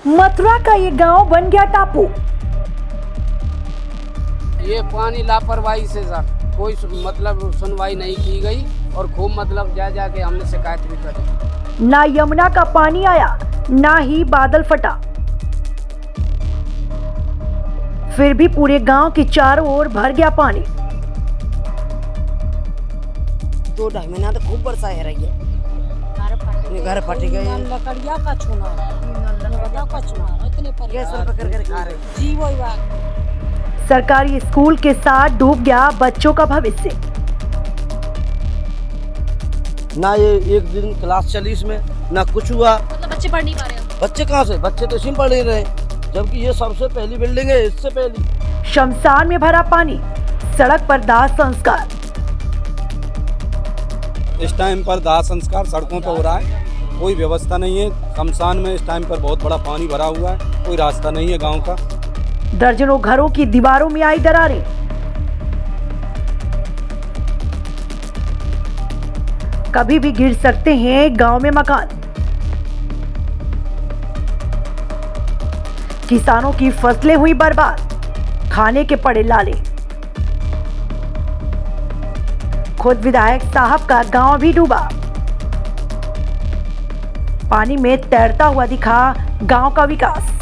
मथुरा का ये गांव बन गया टापू। ये पानी लापरवाही से सर कोई मतलब सुनवाई नहीं की गई और खूब मतलब जा जाके हमने शिकायत भी करी। ना यमुना का पानी आया ना ही बादल फटा, फिर भी पूरे गांव के चारों ओर भर गया पानी। 2-2.5 महीना तो खूब बरसा है रही है। घर फट गए, लकड़िया का छूना इतने गैस पर कर खा रहे। जी वही बात। सरकारी स्कूल के साथ डूब गया बच्चों का भविष्य। ना ये एक दिन क्लास चली इसमें, ना कुछ हुआ। मतलब बच्चे पढ़ नहीं पा रहे हैं। बच्चे कहाँ से, बच्चे तो इसी में पढ़ नहीं रहे, जबकि ये सबसे पहली बिल्डिंग है, इससे पहली। शमशान में भरा पानी, सड़क पर दाह संस्कार। इस टाइम पर दाह संस्कार सड़कों पर हो रहा है, कोई व्यवस्था नहीं है। शमशान में इस टाइम पर बहुत बड़ा पानी भरा हुआ है, कोई रास्ता नहीं है गांव का। दर्जनों घरों की दीवारों में आई दरारें। कभी भी गिर सकते हैं गांव में मकान। किसानों की फसलें हुई बर्बाद, खाने के पड़े लाले। खुद विधायक साहब का गांव भी डूबा। पानी में तैरता हुआ दिखा गांव का विकास।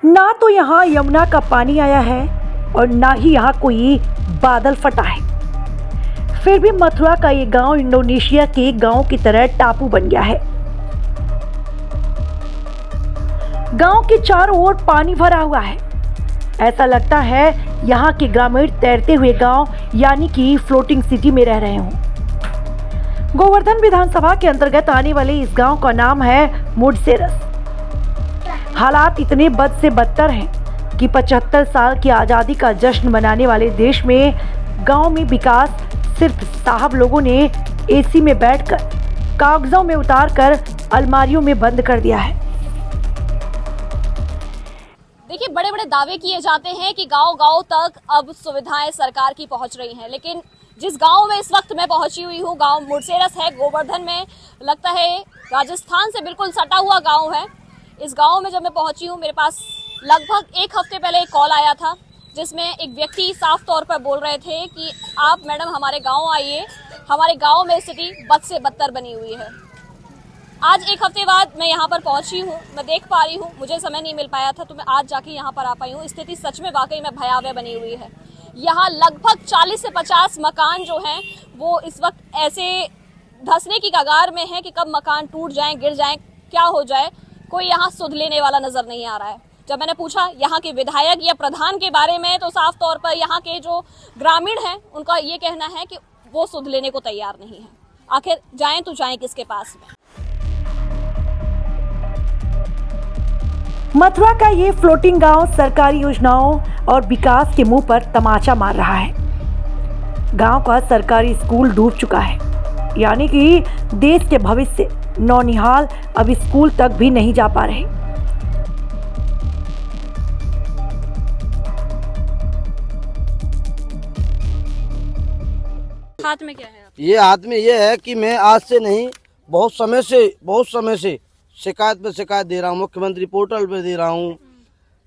ना तो यहां यमुना का पानी आया है और ना ही यहां कोई बादल फटा है, फिर भी मथुरा का ये गांव इंडोनेशिया के गांव की तरह टापू बन गया है। गांव के चारों ओर पानी भरा हुआ है। ऐसा लगता है यहाँ के ग्रामीण तैरते हुए गांव यानी कि फ्लोटिंग सिटी में रह रहे हों। गोवर्धन विधानसभा के अंतर्गत आने वाले इस गांव का नाम है मुडसेरस। हालात इतने बद से बदतर हैं कि 75 साल की आजादी का जश्न मनाने वाले देश में गांव में विकास सिर्फ साहब लोगों ने एसी में बैठकर कागजों में उतारकर अलमारियों में बंद कर दिया है। देखिए, बड़े बड़े दावे किए जाते हैं कि गांव-गांव तक अब सुविधाएं सरकार की पहुंच रही हैं, लेकिन जिस गांव में इस वक्त मैं पहुंची हुई हूं, गांव मुडसेरस है, गोवर्धन में, लगता है राजस्थान से बिल्कुल सटा हुआ गांव है। इस गांव में जब मैं पहुंची हूं, मेरे पास लगभग 1 हफ्ते पहले एक कॉल आया था, जिसमें एक व्यक्ति साफ तौर पर बोल रहे थे कि आप मैडम हमारे गाँव आइए, हमारे गाँव में स्थिति बद से बदतर बनी हुई है। आज 1 हफ्ते बाद मैं यहाँ पर पहुंची हूँ, मैं देख पा रही हूँ, मुझे समय नहीं मिल पाया था तो मैं आज जाके यहाँ पर आ पाई हूँ। स्थिति सच में वाकई में भयावह बनी हुई है। यहाँ लगभग 40 से 50 मकान जो हैं वो इस वक्त ऐसे धंसने की कगार में है कि कब मकान टूट जाएं, गिर जाएं, क्या हो जाए, कोई यहाँ सुध लेने वाला नजर नहीं आ रहा है। जब मैंने पूछा यहाँ के विधायक या प्रधान के बारे में तो साफ तौर पर यहाँ के जो ग्रामीण हैं उनका ये कहना है कि वो सुध लेने को तैयार नहीं है। आखिर जाएं तो जाएं किसके पास में। मथुरा का ये फ्लोटिंग गांव सरकारी योजनाओं और विकास के मुंह पर तमाचा मार रहा है। गांव का सरकारी स्कूल डूब चुका है, यानी कि देश के भविष्य नौनिहाल अब स्कूल तक भी नहीं जा पा रहे। हाथ में क्या है? ये हाथ में ये है कि मैं आज से नहीं बहुत समय से शिकायत पे शिकायत दे रहा हूँ, मुख्यमंत्री पोर्टल पे दे रहा हूँ।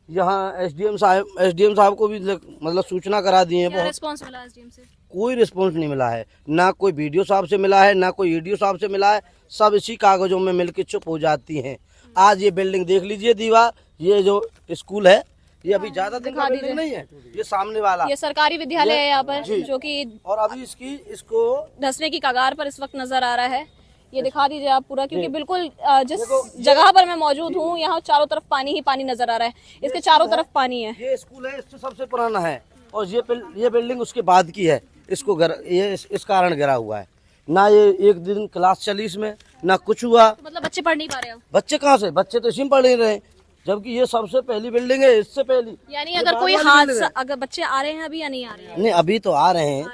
यहाँ एसडीएम साहब को भी मतलब सूचना करा दी है। क्या रिस्पांस मिला एसडीएम से? कोई रिस्पांस नहीं मिला है, ना कोई बीडीओ साहब से मिला है, ना कोई ईडीओ साहब से मिला है। सब इसी कागजों में मिलकर चुप हो जाती हैं। आज ये बिल्डिंग देख लीजिए, दीवार, ये जो स्कूल है ये अभी ज्यादा दिन का बिल्डिंग नहीं है, ये सामने वाला ये सरकारी विद्यालय है यहाँ पर, जो कि और अभी इसको धंसने की कगार पर इस वक्त नजर आ रहा है। ये दिखा दीजिए आप पूरा, क्योंकि बिल्कुल जिस जगह पर मैं मौजूद हूँ यहाँ चारों तरफ पानी ही पानी नजर आ रहा है। इसके चारों तरफ पानी है। ये स्कूल है, इससे सबसे पुराना है और ये बिल्डिंग उसके बाद की है। इसको ये इस कारण गिरा हुआ है। ना ये एक दिन क्लास चली इसमें, ना कुछ हुआ। तो मतलब बच्चे पढ़ नहीं पा रहे हैं। बच्चे कहाँ से, बच्चे तो इसी में पढ़ नहीं रहे, जबकि ये सबसे पहली बिल्डिंग है, इससे पहली। यानी अगर कोई हादसा, अगर बच्चे आ रहे हैं अभी या नहीं आ रहे हैं? नहीं, अभी तो आ रहे हैं।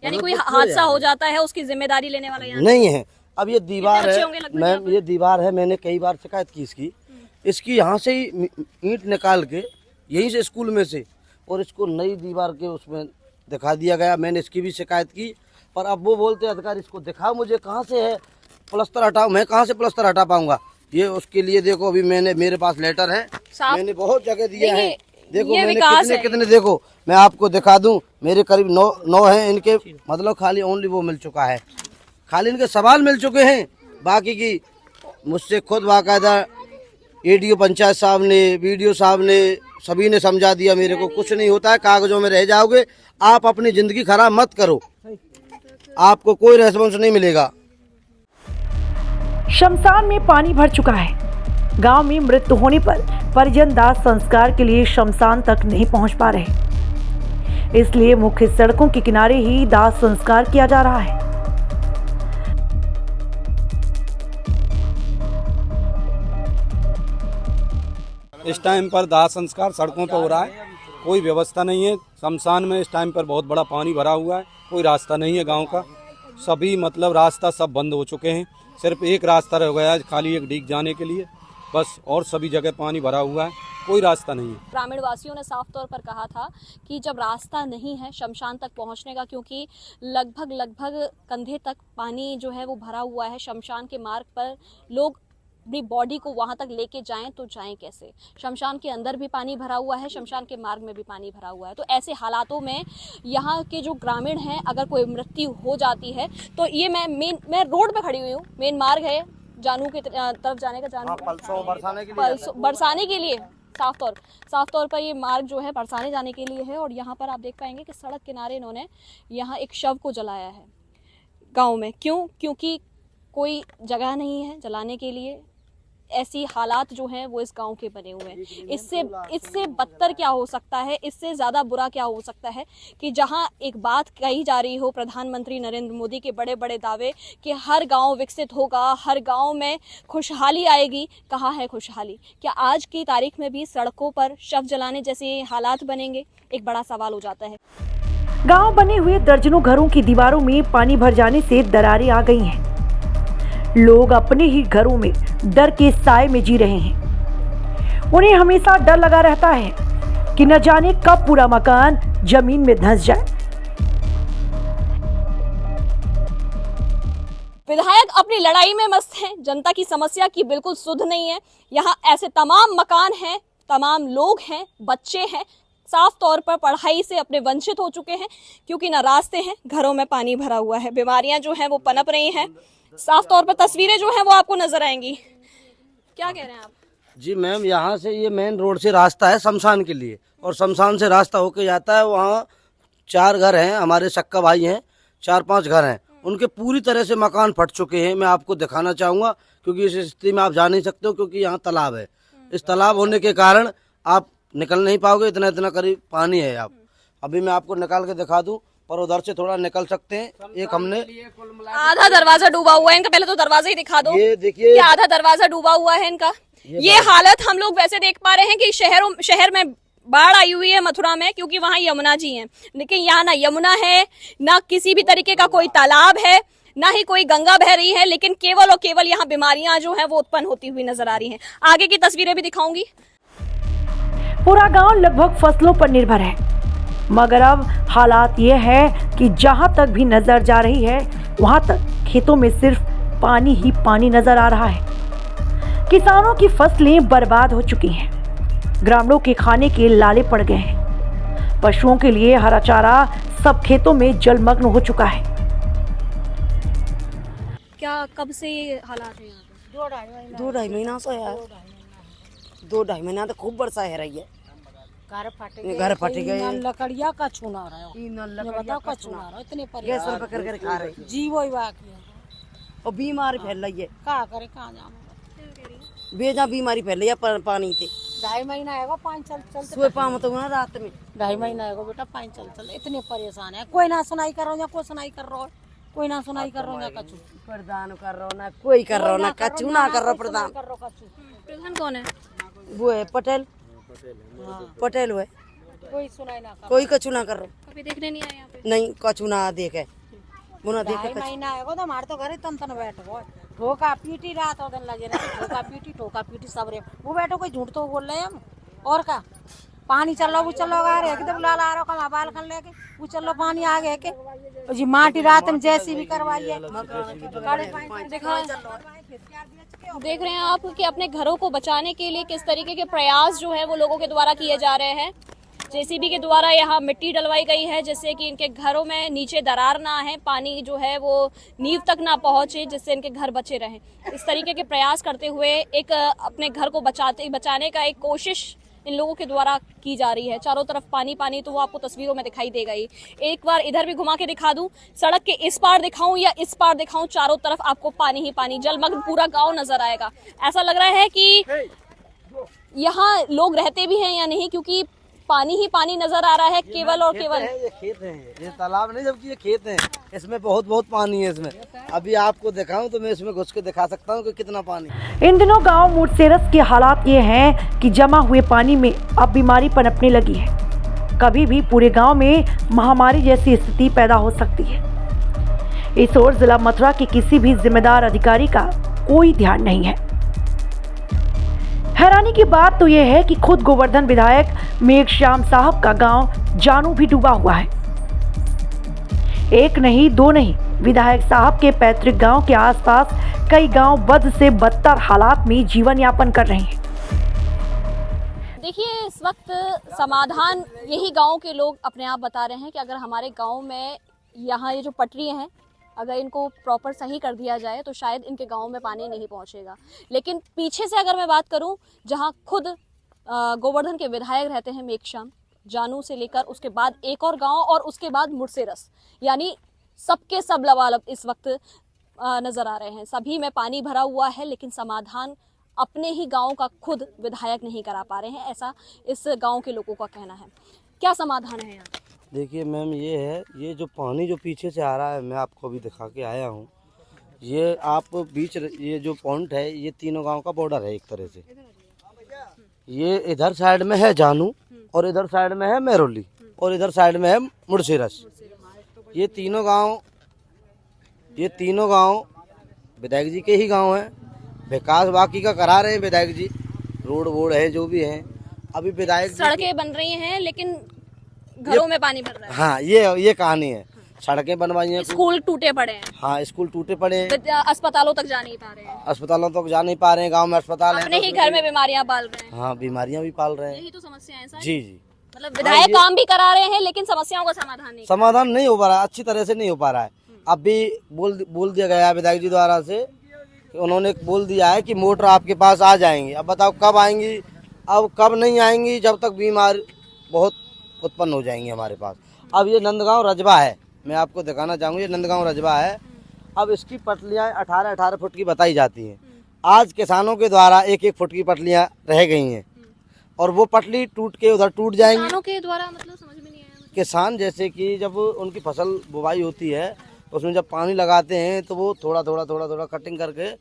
यानी कोई हादसा हो जाता है उसकी जिम्मेदारी लेने वाला यहाँ नहीं है। अब ये दीवार है मैम, ये दीवार है, मैंने कई बार शिकायत की इसकी यहाँ से ही ईंट निकाल के यहीं से स्कूल में से और इसको नई दीवार के उसमें दिखा दिया गया। मैंने इसकी भी शिकायत की, पर अब वो बोलते अधिकारी इसको दिखाओ मुझे कहाँ से है, प्लास्टर हटाओ, मैं कहाँ से प्लास्टर हटा पाऊंगा? ये उसके लिए देखो, अभी मेरे पास लेटर है, मैंने बहुत जगह दिया है। देखो मैंने कितने देखो, मैं आपको दिखा दूं, मेरे करीब 9 हैं इनके, मतलब खाली ओनली वो मिल चुका है, खाली इनके सवाल मिल चुके हैं। बाकी की मुझसे खुद बाकायदा एडीओ पंचायत साहब ने, वीडियो साहब ने, सभी ने समझा दिया मेरे को, कुछ नहीं होता है, कागजों में रह जाओगे, आप अपनी जिंदगी खराब मत करो, आपको कोई रेस्पॉन्स नहीं मिलेगा। शमशान में पानी भर चुका है। गांव में मृत्यु होने पर परिजन दाह संस्कार के लिए शमशान तक नहीं पहुंच पा रहे, इसलिए मुख्य सड़कों के किनारे ही दाह संस्कार किया जा रहा है। इस टाइम पर दाह संस्कार सड़कों पर हो रहा है, कोई व्यवस्था नहीं है। शमशान में इस टाइम पर बहुत बड़ा पानी भरा हुआ है, कोई रास्ता नहीं है गांव का, सभी मतलब रास्ता सब बंद हो चुके हैं, सिर्फ एक रास्ता रह गया है खाली एक डीग जाने के लिए बस, और सभी जगह पानी भरा हुआ है, कोई रास्ता नहीं है। ग्रामीण वासियों ने साफ तौर पर कहा था कि जब रास्ता नहीं है शमशान तक पहुंचने का, क्योंकि लगभग कंधे तक पानी जो है वो भरा हुआ है, शमशान के मार्ग पर लोग अपनी बॉडी को वहां तक लेके जाएं तो जाएं कैसे? शमशान के अंदर भी पानी भरा हुआ है, शमशान के मार्ग में भी पानी भरा हुआ है। तो ऐसे हालातों में यहाँ के जो ग्रामीण हैं, अगर कोई मृत्यु हो जाती है तो ये मैं रोड पे खड़ी हुई हूँ, मेन मार्ग है जानू की तरफ जाने का, बरसाने के लिए साफ तौर पर ये मार्ग जो है बरसाने जाने के लिए है। और यहाँ पर आप देख पाएंगे कि सड़क किनारे इन्होंने यहाँ एक शव को जलाया है गाँव में। क्योंकि कोई जगह नहीं है जलाने के लिए, ऐसी हालात जो हैं वो इस गांव के बने हुए हैं। इससे बदतर क्या हो सकता है, इससे ज़्यादा बुरा क्या हो सकता है कि जहां एक बात कही जा रही हो प्रधानमंत्री नरेंद्र मोदी के बड़े बड़े दावे कि हर गांव विकसित होगा, हर गांव में खुशहाली आएगी। कहाँ है खुशहाली? क्या आज की तारीख में भी सड़कों पर शव जलाने जैसे हालात बनेंगे? एक बड़ा सवाल हो जाता है। गांव बने हुए दर्जनों घरों की दीवारों में पानी भर जाने से दरारें आ गई हैं। लोग अपने ही घरों में डर के साए में जी रहे हैं। उन्हें हमेशा डर लगा रहता है कि न जाने कब पूरा मकान जमीन में धंस जाए। विधायक अपनी लड़ाई में मस्त हैं, जनता की समस्या की बिल्कुल सुध नहीं है। यहाँ ऐसे तमाम मकान हैं, तमाम लोग हैं, बच्चे हैं, साफ तौर पर पढ़ाई से अपने वंचित हो चुके हैं, क्योंकि ना रास्ते हैं, घरों में पानी भरा हुआ है, बीमारियां जो हैं वो पनप रही हैं। साफ तौर पर तस्वीरें जो हैं वो आपको नजर आएंगी। क्या कह रहे हैं आप? जी मैम, यहाँ से ये मेन रोड से रास्ता है शमशान के लिए, और शमशान से रास्ता होके जाता है, वहाँ 4 घर हैं, हमारे सक्का भाई हैं, 4-5 घर हैं, उनके पूरी तरह से मकान फट चुके हैं। मैं आपको दिखाना चाहूँगा, क्योंकि इस स्थिति में आप जा नहीं सकते हो, क्योंकि यहाँ तालाब है। इस तालाब होने के कारण आप निकल नहीं पाओगे, इतना करीब पानी है। आप अभी मैं आपको निकाल के दिखा दूं, पर उधर से थोड़ा निकल सकते हैं। एक हमने आधा दरवाजा डूबा हुआ है इनका, पहले तो दरवाजा ही दिखा दो। ये देखिए, आधा दरवाजा डूबा हुआ है इनका। ये हालत हम लोग वैसे देख पा रहे हैं कि शहर में बाढ़ आई हुई है मथुरा में, क्योंकि वहाँ यमुना जी हैं, लेकिन यहाँ ना यमुना है, ना किसी भी तरीके का कोई तालाब है, ना ही कोई गंगा बह रही है, लेकिन केवल और केवल यहाँ बीमारियां जो हैं वो उत्पन्न होती हुई नजर आ रही हैं। आगे की तस्वीरें भी दिखाऊंगी। पूरा गांव लगभग फसलों पर निर्भर है, मगर अब हालात ये है कि जहां तक भी नजर जा रही है वहां तक खेतों में सिर्फ पानी ही पानी नजर आ रहा है। किसानों की फसलें बर्बाद हो चुकी हैं, ग्रामीणों के खाने के लाले पड़ गए हैं, पशुओं के लिए हरा चारा सब खेतों में जलमग्न हो चुका है। क्या कब से ये हालात है यहाँ पे? 2-2.5 महीना से है। 2-2.5 महीना तो खूब बरसा है रही है। घर फट गए, लकड़िया का छूना रहा है, लकड़िया का छूना रहा है, इतने गैस पर कर खा रहे हैं। जीव वही बाकी है, और बीमारी फैल रही है। क्या करे, कहाँ जाए, बेजा बीमारी फैल रही है पानी से। 2.5 महीना है पानी चल सुबह पाम तो ना रात में 2.5 महीना है बेटा, पानी चल इतने परेशान है। कोई ना सुनाई कर रहा, कोई सुनाई कर रहा है, कोई ना सुनाई कर रहा, कछु प्रधान कर रहा ना, कोई कर रहा ना, कछु ना कर रहा। प्रधान कौन है? वो है पटेल है, कोई सुनाई ना कर, कोई कछु ना कर रहा। कभी देखने नहीं आए यहाँ पे? नहीं, कछु ना देखे, वो ना देखे। 2.5 महीना है तो हमारे तो घर तन बैठ गो, ठोका पीटी रात और दिन लगे रहे, ठोका पीटी सब रे। वो बैठो कोई झूठ तो बोल रहे हैं हम, और का पानी चल रहा वो चल रहा आ रहे एकदम लाल आ रहा का मोबाइल खन लेके वो चल रहा पानी आ गया के जी माटी रात में जैसी भी करवाई है। देख रहे हैं आप कि अपने घरों को बचाने के लिए किस तरीके के प्रयास जो है वो लोगों के द्वारा किए जा रहे हैं। जेसीबी के द्वारा यहाँ मिट्टी डलवाई गई है जिससे कि इनके घरों में नीचे दरार ना है, पानी जो है वो नींव तक ना पहुंचे, जिससे इनके घर बचे रहें। इस तरीके के प्रयास करते हुए एक अपने घर को बचाने का एक कोशिश इन लोगों के द्वारा की जा रही है। चारों तरफ पानी पानी तो वो आपको तस्वीरों में दिखाई देगा ही। एक बार इधर भी घुमा के दिखा दूं, सड़क के इस पार दिखाऊं या इस पार दिखाऊं, चारों तरफ आपको पानी ही पानी, जलमग्न पूरा गांव नजर आएगा। ऐसा लग रहा है कि यहाँ लोग रहते भी हैं या नहीं, क्योंकि पानी ही पानी नजर आ रहा है केवल और केवल। ये खेत हैं, ये तालाब नहीं जबकि ये खेत हैं। इसमें बहुत बहुत पानी है इसमें। अभी आपको दिखाऊं तो मैं इसमें घुस के दिखा सकता हूं कि कितना पानी। इन दिनों गांव मुड़सेरस के हालात ये हैं कि जमा हुए पानी में अब बीमारी पनपने लगी है। कभी भी पूरे गांव में महामारी जैसी स्थिति पैदा हो सकती है। इस ओर जिला मथुरा के किसी भी जिम्मेदार अधिकारी का कोई ध्यान नहीं है। हैरानी की बात तो यह है कि खुद गोवर्धन विधायक मेघश्याम साहब का गांव जानू भी डूबा हुआ है। एक नहीं दो नहीं, विधायक साहब के पैतृक गांव के आसपास कई गांव बद से बदतर हालात में जीवन यापन कर रहे हैं। देखिए, इस वक्त समाधान यही गांव के लोग अपने आप बता रहे हैं कि अगर हमारे गांव में यहाँ ये जो पटरियाँ हैं, अगर इनको प्रॉपर सही कर दिया जाए तो शायद इनके गांव में पानी नहीं पहुंचेगा। लेकिन पीछे से अगर मैं बात करूं, जहां खुद गोवर्धन के विधायक रहते हैं मेघश्याम, जानू से लेकर उसके बाद एक और गांव और उसके बाद मुड़सेरस, यानी सबके सब लबालब इस वक्त नजर आ रहे हैं। सभी में पानी भरा हुआ है, लेकिन समाधान अपने ही गांव का खुद विधायक नहीं करा पा रहे हैं, ऐसा इस गांव के लोगों का कहना है। क्या समाधान है यहाँ? देखिए मैम, ये है, ये जो पानी जो पीछे से आ रहा है, मैं आपको अभी दिखा के आया हूँ। ये आप बीच, ये जो पॉइंट है, ये तीनों गांव का बॉर्डर है एक तरह से। ये इधर साइड में है जानू और इधर साइड में है मेहरौली और इधर साइड में है मुड़सेरस। ये तीनों गांव विधायक जी के ही गांव हैं। विकास बाकी का करा रहे हैं विधायक जी, रोड वोड है जो भी है। अभी विधायक सड़कें बन रही हैं लेकिन घरों में पानी भर रहा है। हाँ, ये कहानी है। सड़कें बनवाई हैं, स्कूल टूटे पड़े हैं। हाँ, स्कूल टूटे पड़े हैं, अस्पतालों तक जा नहीं पा रहे हैं। अस्पतालों तक जा नहीं पा रहे हैं। गांव में अस्पताल है, अपने ही घर में बीमारियां पाल रहे हैं। हाँ, बीमारियां भी पाल रहे हैं। यही तो समस्या है सर। जी जी, मतलब विधायक काम भी करा रहे हैं लेकिन समस्याओं का समाधान नहीं हो पा रहा, अच्छी तरह से नहीं हो पा रहा है। अब भी बोल दिया गया है विधायक जी द्वारा से, उन्होंने बोल दिया है कि मोटर आपके पास आ जाएंगी। अब बताओ कब आएंगी, अब कब नहीं आएंगी, जब तक बीमार बहुत उत्पन्न हो जाएंगी हमारे पास। अब ये नंदगांव रजबा है, मैं आपको दिखाना चाहूँगी, ये नंदगांव रजबा है। अब इसकी पटलियाँ 18-18 फुट की बताई जाती हैं। आज किसानों के द्वारा 1-1 फुट की पटलियाँ रह गई हैं और वो पटली टूट के उधर टूट जाएंगी। किसानों के द्वारा मतलब समझ में नहीं आया। किसान जैसे कि जब उनकी फसल बुवाई होती है तो उसमें जब पानी लगाते हैं तो वो थोड़ा कटिंग करके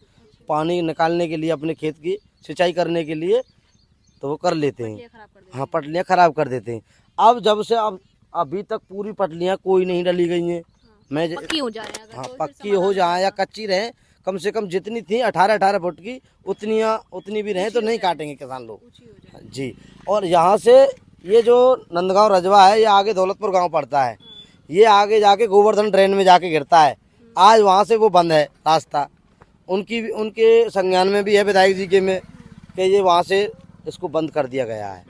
पानी निकालने के लिए, अपने खेत की सिंचाई करने के लिए तो वो कर लेते हैं। हाँ, पटलियाँ खराब कर देते हैं। अब जब से अभी तक पूरी पटलियाँ कोई नहीं डली गई हैं। मैं पक्की हो जाए, अगर हाँ, पक्की हो जाए या कच्ची रहे, कम से कम जितनी थी 18-18 फुट की उतनी भी रहे तो नहीं काटेंगे किसान लोग जी। और यहाँ से ये जो नंदगांव रजवा है, ये आगे दौलतपुर गांव पड़ता है, ये आगे जाके गोवर्धन ड्रेन में जाके गिरता है। आज वहाँ से वो बंद है रास्ता, उनके संज्ञान में भी है विधायक जी के में कि ये वहाँ से इसको बंद कर दिया गया है।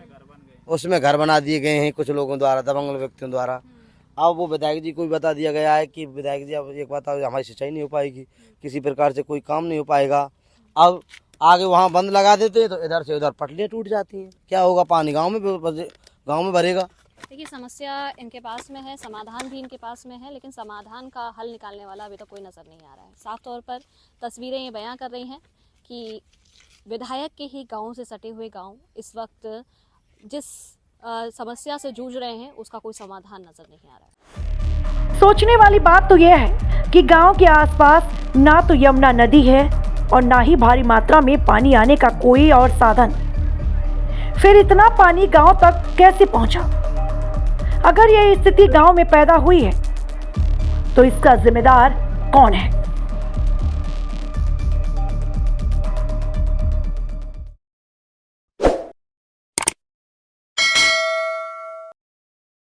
उसमें घर बना दिए गए हैं कुछ लोगों द्वारा, दबंग व्यक्तियों द्वारा। अब वो विधायक जी को भी बता दिया गया है कि विधायक जी अब एक बात, हमारी सिंचाई नहीं हो पाएगी, किसी प्रकार से कोई काम नहीं हो पाएगा। अब आगे वहाँ बंद लगा देते हैं तो इधर से उधर पटलियाँ टूट जाती हैं, क्या होगा, पानी गाँव में भरेगा। देखिए, समस्या इनके पास में है, समाधान भी इनके पास में है, लेकिन समाधान का हल निकालने वाला अभी तक कोई नज़र नहीं आ रहा है। साफ तौर पर तस्वीरें ये बयां कर रही हैं कि विधायक के ही गाँव से सटे हुए गाँव इस वक्त जिस समस्या से जूझ रहे हैं उसका कोई समाधान नजर नहीं आ रहा है। सोचने वाली बात तो यह है कि गांव के आसपास ना तो यमुना नदी है और ना ही भारी मात्रा में पानी आने का कोई और साधन। फिर इतना पानी गांव तक कैसे पहुंचा? अगर यह स्थिति गांव में पैदा हुई है तो इसका जिम्मेदार कौन है?